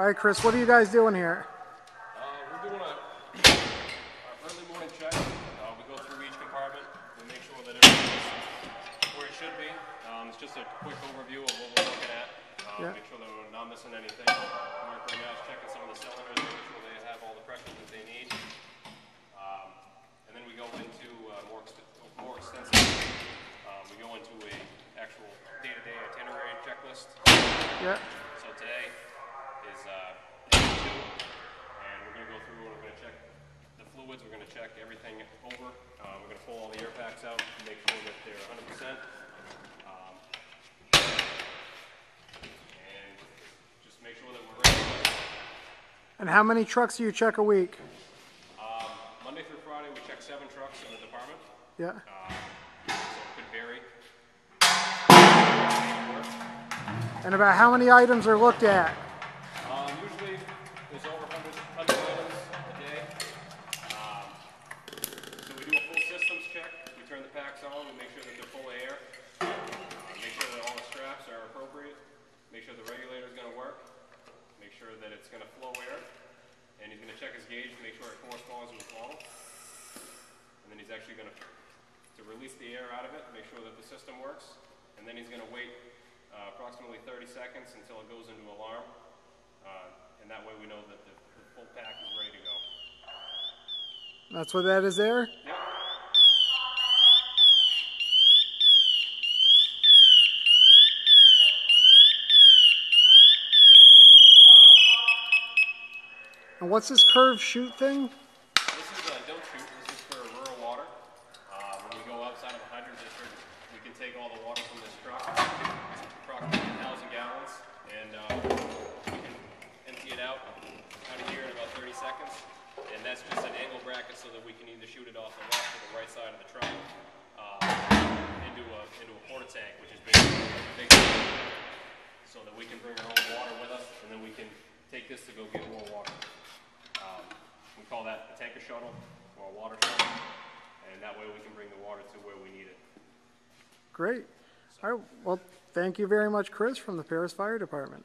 All right, Chris, what are you guys doing here? We're doing our early morning check. We go through each compartment. We make sure that everything's where it should be. It's just a quick overview of what we're looking at. Make sure that we're not missing anything. Mark right now is checking some of the cylinders, making sure they have all the pressure that they need. And then we go into more extensive. We go into a actual day-to-day itinerary checklist. Yeah. So today is day 2, and we're going to go through and we're going to check the fluids. We're going to check everything over. We're going to pull all the air packs out and make sure that they're 100%. And just make sure that we're ready. And how many trucks do you check a week? Monday through Friday, we check 7 trucks in the department. Yeah. So it could vary. And about how many items are looked at? Usually there's over 100 items a day. So we do a full systems check. We turn the packs on. We make sure that they're full of air. Make sure that all the straps are appropriate. Make sure the regulator is going to work. Make sure that it's going to flow air. And he's going to check his gauge to make sure it corresponds with the wall. And then he's actually going to release the air out of it, make sure that the system works. And then he's going to wait approximately 30 seconds until it goes into alarm. And that way we know that the full pack is ready to go. That's what that is there? Yep. And what's this curved chute thing? This is a don't shoot. This is for rural water. When we go outside of a hydrant district, we can take all the water from this truck. It's approximately 1,000 gallons, and we can empty it out of here in about 30 seconds. And that's just an angle bracket so that we can either shoot it off the left or the right side of the truck into a porta tank, which is basically a big tank, so that we can bring our own water with us, and then we can take this to go get more water. We call that a tanker shuttle or a water shuttle, and that way we can bring the water to where we need it. Great. All right. Well, thank you very much, Chris, from the Paris Fire Department.